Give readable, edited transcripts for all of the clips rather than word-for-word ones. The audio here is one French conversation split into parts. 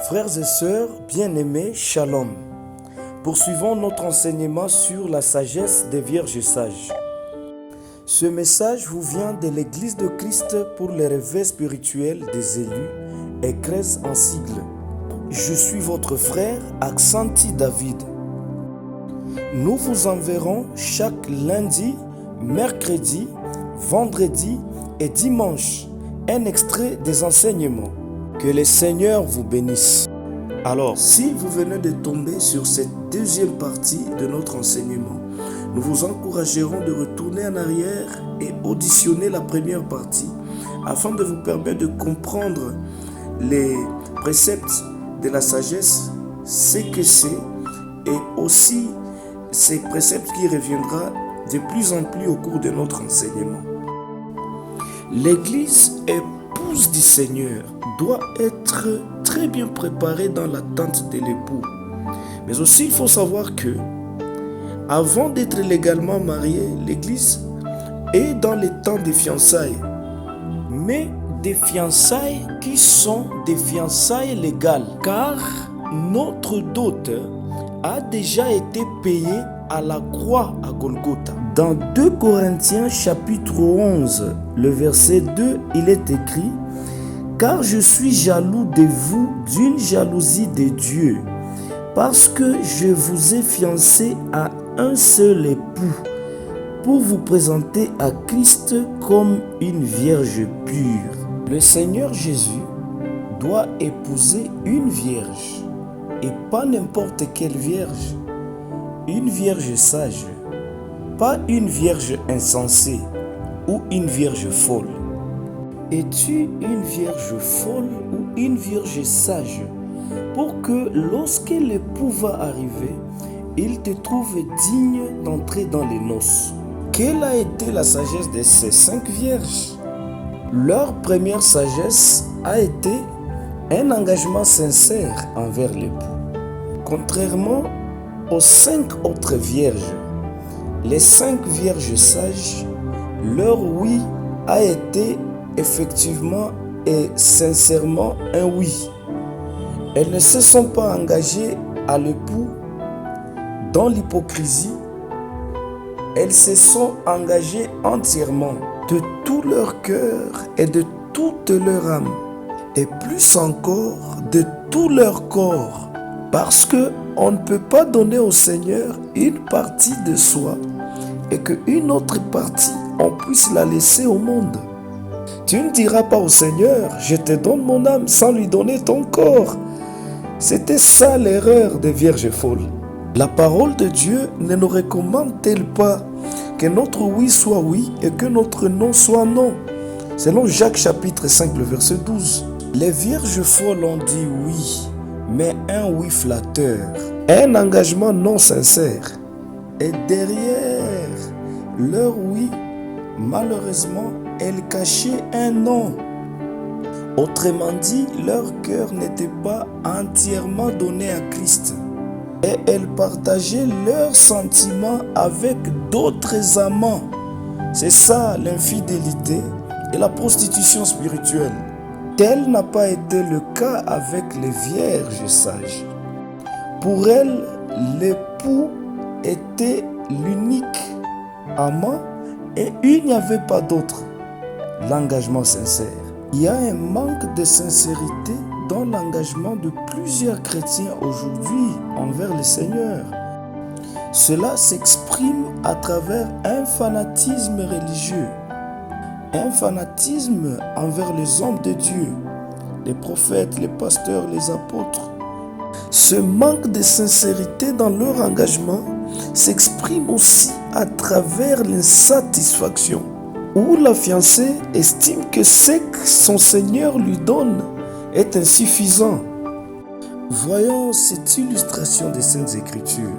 Frères et sœurs bien-aimés, shalom. Poursuivons notre enseignement sur la sagesse des vierges sages. Ce message vous vient de l'Église de Christ pour les réveils spirituels des élus, ECRES en sigle. Je suis votre frère Aksanti David. Nous vous enverrons chaque lundi, mercredi, vendredi et dimanche un extrait des enseignements. Que le Seigneur vous bénisse. Alors, si vous venez de tomber sur cette deuxième partie de notre enseignement, nous vous encouragerons de retourner en arrière et auditionner la première partie afin de vous permettre de comprendre les préceptes de la sagesse, ce que c'est, et aussi ces préceptes qui reviendra de plus en plus au cours de notre enseignement. L'Église épouse du Seigneur doit être très bien préparée dans l'attente de l'époux. Mais aussi, il faut savoir que, avant d'être légalement mariée, l'Église est dans les temps des fiançailles. Mais des fiançailles qui sont des fiançailles légales. Car notre dot a déjà été payée à la croix à Golgotha. Dans 2 Corinthiens chapitre 11, le verset 2, il est écrit: car je suis jaloux de vous d'une jalousie de Dieu, parce que je vous ai fiancé à un seul époux, pour vous présenter à Christ comme une vierge pure. Le Seigneur Jésus doit épouser une vierge, et pas n'importe quelle vierge, une vierge sage, pas une vierge insensée ou une vierge folle. Es-tu une vierge folle ou une vierge sage pour que lorsque l'époux va arriver, il te trouve digne d'entrer dans les noces? Quelle a été la sagesse de ces 5 vierges? Leur première sagesse a été un engagement sincère envers l'époux. Contrairement aux 5 autres vierges, les 5 vierges sages, leur oui a été effectivement et sincèrement un oui. Elles ne se sont pas engagées à l'époux dans l'hypocrisie. Elles se sont engagées entièrement de tout leur cœur et de toute leur âme, et plus encore de tout leur corps, parce que on ne peut pas donner au Seigneur une partie de soi et qu'une autre partie on puisse la laisser au monde. Tu ne diras pas au Seigneur, je te donne mon âme sans lui donner ton corps. C'était ça l'erreur des vierges folles. La parole de Dieu ne nous recommande-t-elle pas que notre oui soit oui et que notre non soit non? Selon Jacques chapitre 5, le verset 12. Les vierges folles ont dit oui, mais un oui flatteur, un engagement non sincère. Et derrière leur oui, malheureusement, elles cachaient un non. Autrement dit, leur cœur n'était pas entièrement donné à Christ. Et elles partageaient leurs sentiments avec d'autres amants. C'est ça l'infidélité et la prostitution spirituelle. Tel n'a pas été le cas avec les vierges sages. Pour elles, l'époux était l'unique amant et il n'y avait pas d'autre. L'engagement sincère. Il y a un manque de sincérité dans l'engagement de plusieurs chrétiens aujourd'hui envers le Seigneur. Cela s'exprime à travers un fanatisme religieux, un fanatisme envers les hommes de Dieu, les prophètes, les pasteurs, les apôtres. Ce manque de sincérité dans leur engagement s'exprime aussi à travers l'insatisfaction, où la fiancée estime que ce que son Seigneur lui donne est insuffisant. Voyons cette illustration des Saintes Écritures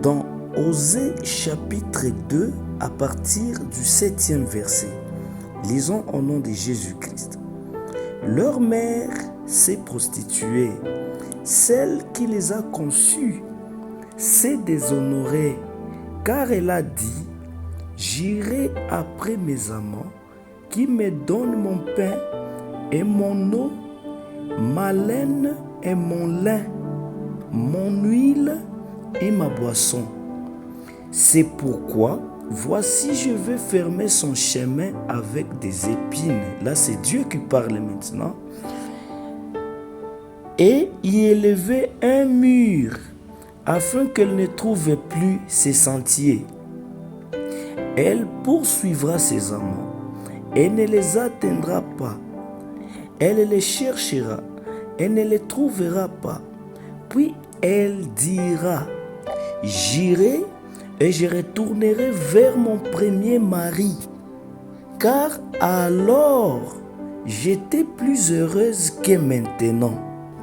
dans Osée chapitre 2 à partir du 7e verset. Lisons au nom de Jésus-Christ. Leur mère s'est prostituée, celle qui les a conçus s'est déshonorée, car elle a dit: j'irai après mes amants qui me donnent mon pain et mon eau, ma laine est mon lin, mon huile et ma boisson. C'est pourquoi, voici, je vais fermer son chemin avec des épines. Là, c'est Dieu qui parle maintenant. Et y élever un mur, afin qu'elle ne trouve plus ses sentiers. Elle poursuivra ses amants et ne les atteindra pas. Elle les cherchera et ne les trouvera pas. Puis elle dira, j'irai et je retournerai vers mon premier mari, car alors j'étais plus heureuse que maintenant.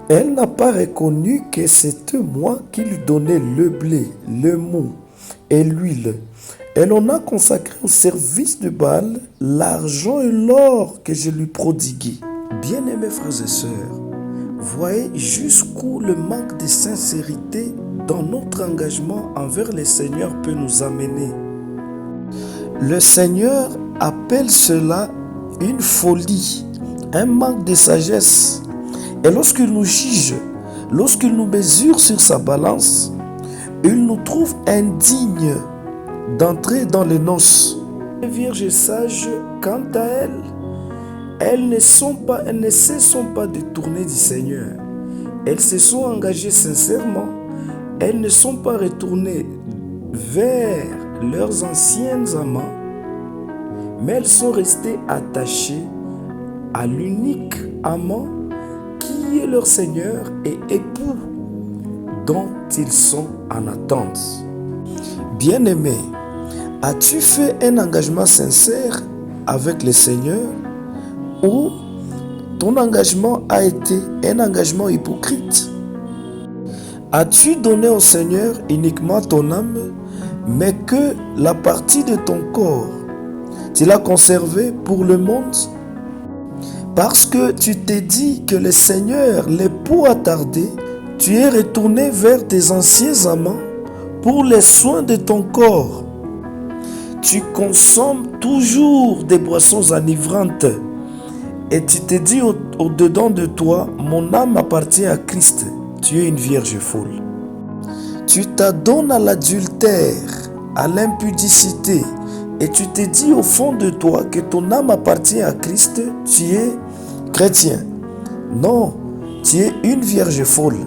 Elle n'a pas reconnu que c'était moi qui lui donnais le blé, le mou et l'huile. Elle en a consacré au service de Baal l'argent et l'or que je lui prodiguais. Bien-aimés frères et sœurs, voyez jusqu'où le manque de sincérité dans notre engagement envers le Seigneur peut nous amener. Le Seigneur appelle cela une folie, un manque de sagesse. Et lorsqu'il nous juge, lorsqu'il nous mesure sur sa balance, il nous trouve indignes d'entrer dans les noces. Les vierges sages, quant à elles ne se sont pas détournées du Seigneur. Elles se sont engagées sincèrement. Elles ne sont pas retournées vers leurs anciens amants, mais elles sont restées attachées à l'unique amant qui est leur Seigneur et époux dont ils sont en attente. Bien-aimé, as-tu fait un engagement sincère avec le Seigneur ou ton engagement a été un engagement hypocrite? As-tu donné au Seigneur uniquement ton âme, mais que la partie de ton corps, tu l'as conservée pour le monde? Parce que tu t'es dit que le Seigneur, l'époux a tardé, tu es retourné vers tes anciens amants pour les soins de ton corps. Tu consommes toujours des boissons enivrantes et tu te dis au-dedans de toi, mon âme appartient à Christ. Tu es une vierge folle. Tu t'adonnes à l'adultère, à l'impudicité et tu te dis au fond de toi que ton âme appartient à Christ. Tu es chrétien. Non, tu es une vierge folle.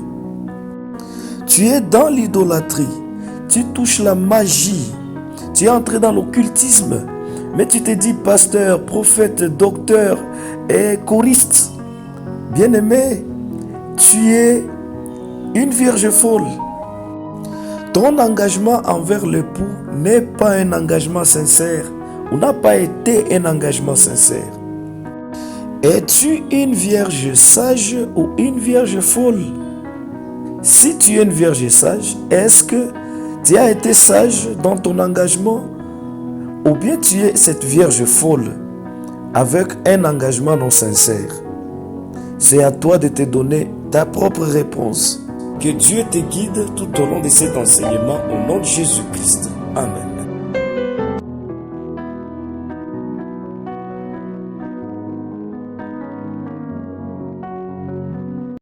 Tu es dans l'idolâtrie. Tu touches la magie. Tu es entré dans l'occultisme. Mais tu te dis pasteur, prophète, docteur et choriste. Bien-aimé, tu es une vierge folle. Ton engagement envers l'époux n'est pas un engagement sincère ou n'a pas été un engagement sincère. Es-tu une vierge sage ou une vierge folle? Si tu es une vierge sage, est-ce que tu as été sage dans ton engagement ou bien tu es cette vierge folle avec un engagement non sincère? C'est à toi de te donner ta propre réponse. Que Dieu te guide tout au long de cet enseignement au nom de Jésus-Christ. Amen.